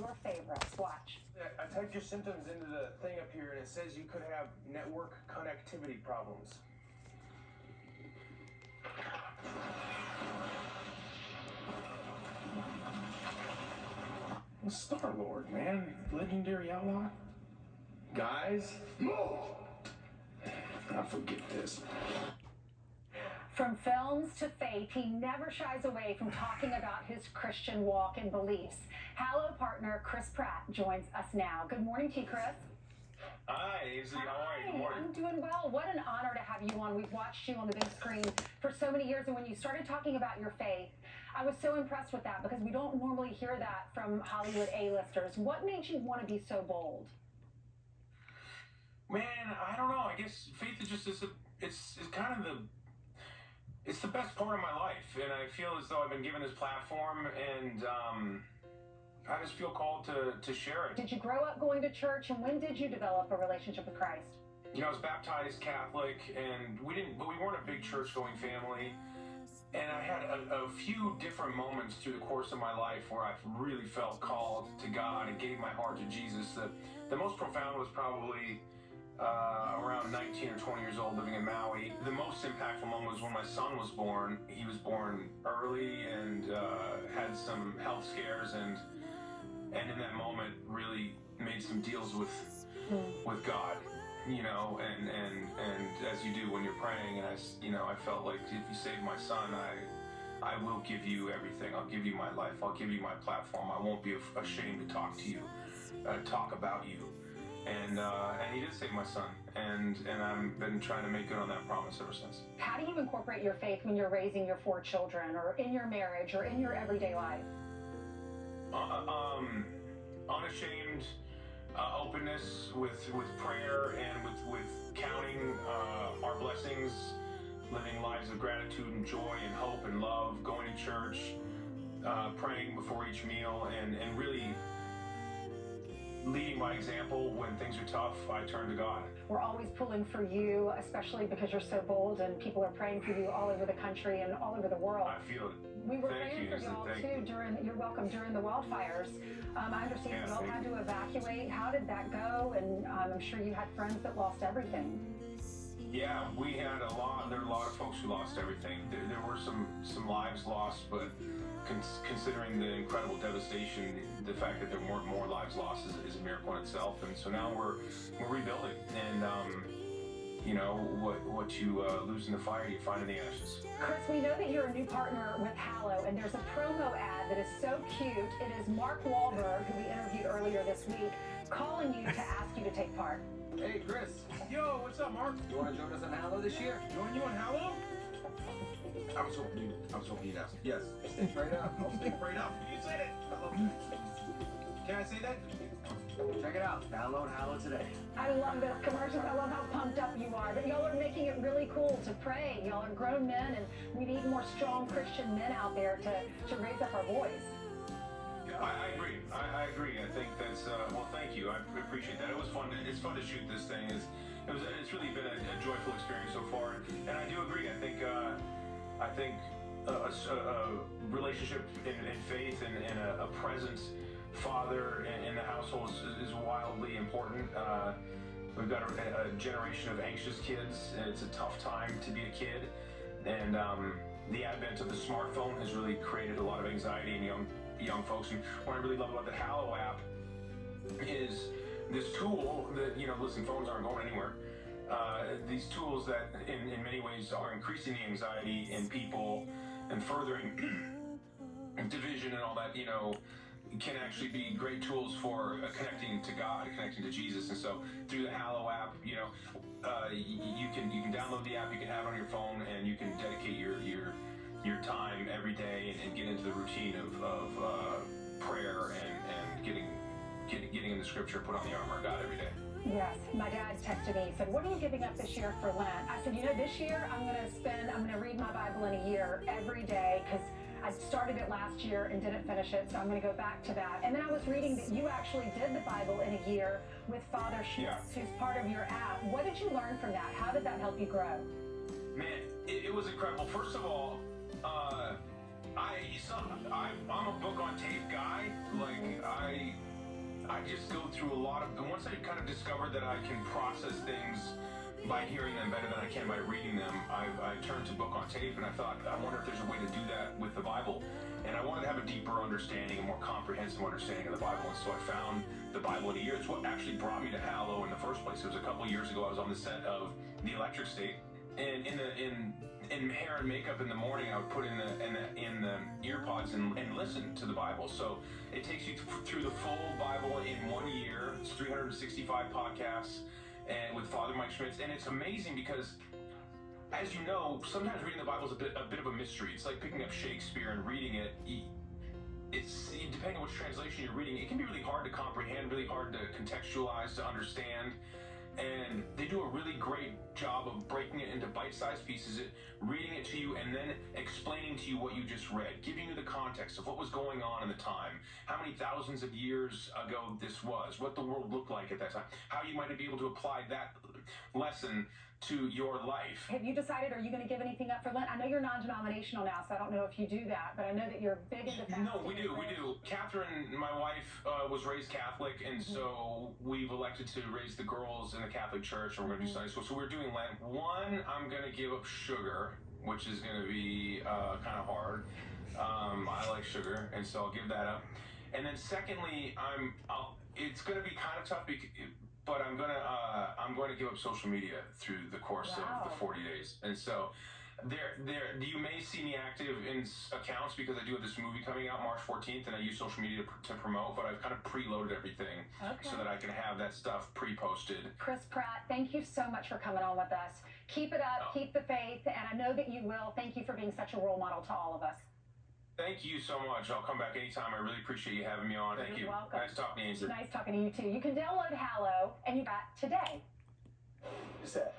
your favorites. Watch. I typed your symptoms into the thing up here, and it says you could have network connectivity problems. Star-Lord, man. Legendary outlaw. Guys, I forget this. From films to faith, he never shies away from talking about his Christian walk and beliefs. Hallowed partner Chris Pratt joins us now. Good morning to you, Chris. Hi, Izzy. How are you? Good morning. I'm doing well. What an honor to have you on. We've watched you on the big screen for so many years, and when you started talking about your faith, I was so impressed with that because we don't normally hear that from Hollywood A-listers. What made you want to be so bold? Man, I don't know. I guess faith is just it's kind of it's the best part of my life, and I feel as though I've been given this platform, and I just feel called to share it. Did you grow up going to church, and when did you develop a relationship with Christ? You know, I was baptized Catholic, and we weren't a big church-going family. And I had a few different moments through the course of my life where I really felt called to God and gave my heart to Jesus. The most profound was probably around 19 or 20 years old, living in Maui. The most impactful moment was when my son was born. He was born early and had some health scares, and in that moment really made some deals with God, you know, and as you do when you're praying. And I felt like, if you save my son, I will give you everything. I'll give you my life. I'll give you my platform. I won't be ashamed to talk to you, talk about you. And he did save my son, and I've been trying to make good on that promise ever since. How do you incorporate your faith when you're raising your 4 children, or in your marriage, or in your everyday life? Unashamed openness with prayer, and with counting our blessings, living lives of gratitude and joy and hope and love, going to church, praying before each meal, and really leading by example. When things are tough, I turn to God. We're always pulling for you, especially because you're so bold, and people are praying for you all over the country and all over the world. I feel it. We were praying for y'all too during the wildfires. I understand you all had to evacuate. How did that go? And I'm sure you had friends that lost everything. Yeah, we had a lot. There were a lot of folks who lost everything. There were some lives lost, but considering the incredible devastation, the fact that there weren't more lives lost is a miracle in itself. And so now we're rebuilding, and you know, what you lose in the fire, you find in the ashes. Chris, we know that you're a new partner with Hallow, and there's a promo ad that is so cute. It is Mark Wahlberg, who we interviewed earlier this week, calling you to ask you to take part. Hey, Chris. Yo, what's up, Mark? You want to join us on Hallow this year? Join you on Hallow? I was hoping you'd ask. Yes. Stick right up. I'll stick right up. You said it. I love it. Can I say that? Check it out. Download Hallow today. I love this commercial. I love how pumped up you are. But y'all are making it really cool to pray. Y'all are grown men, and we need more strong Christian men out there to raise up our voice. I agree. I agree. I think that's well. Thank you. I appreciate that. It was fun. It's fun to shoot this thing. It's really been a joyful experience so far. And I do agree. I think a relationship in faith and a present father in the household is wildly important. We've got a generation of anxious kids, and it's a tough time to be a kid. And the advent of the smartphone has really created a lot of anxiety in young folks. And what I really love about the Hallow app is this tool that, you know, listen, phones aren't going anywhere. These tools that in many ways are increasing the anxiety in people and furthering division and all that, you know, can actually be great tools for connecting to God, connecting to Jesus. And so through the Hallow app, you know, you can download the app, you can have it on your phone, and you can dedicate your time every day and get into the routine of prayer and getting in the scripture, put on the armor of God every day. Yes, my dad texted me. He said, "What are you giving up this year for Lent?" I said, "You know, this year I'm going to read my Bible in a year every day, because I started it last year and didn't finish it, so I'm going to go back to that." And then I was reading that you actually did the Bible in a year with Father Schmitz, who's part of your app. What did you learn from that? How did that help you grow? Man, it was incredible. First of all, I'm a book on tape guy. Like, I just go through a lot of, and once I kind of discovered that I can process things by hearing them better than I can by reading them, I turned to book on tape, and I thought, I wonder if there's a way to do that with the Bible. And I wanted to have a deeper understanding, a more comprehensive understanding of the Bible, and so I found the Bible in a year. It's what actually brought me to Hallow in the first place. It was a couple years ago. I was on the set of The Electric State, and in hair and makeup in the morning, I would put in the ear pods and listen to the Bible. So it takes you through the full Bible in 1 year. It's 365 podcasts, and with Father Mike Schmitz, and it's amazing because, as you know, sometimes reading the Bible is a bit of a mystery. It's like picking up Shakespeare and reading it. It's depending on which translation you're reading, it can be really hard to comprehend, really hard to contextualize, to understand. And they do a really great job of breaking it into bite-sized pieces, reading it to you, and then explaining to you what you just read, giving you the context of what was going on in the time, how many thousands of years ago this was, what the world looked like at that time, how you might be able to apply that lesson to your life. Have you decided, are you going to give anything up for Lent? I know you're non-denominational now, so I don't know if you do that, but I know that you're big into fasting. No, we do. Catherine, my wife, was raised Catholic, and so we've elected to raise the girls in the Catholic Church, and we're going to do Sunday school. So we're doing Lent. One, I'm going to give up sugar, which is going to be kind of hard. I like sugar, and so I'll give that up. And then secondly, it's going to be kind of tough but I'm going to give up social media through the course of the 40 days. And so you may see me active in accounts because I do have this movie coming out March 14th, and I use social media to promote, but I've kind of preloaded everything so that I can have that stuff pre-posted. Chris Pratt, thank you so much for coming on with us. Keep it up, keep the faith, and I know that you will. Thank you for being such a role model to all of us. Thank you so much. I'll come back anytime. I really appreciate you having me on. Thank you. You're welcome. Nice talking to you. Nice talking to you, too. You can download Hallow, and you got today. Just that.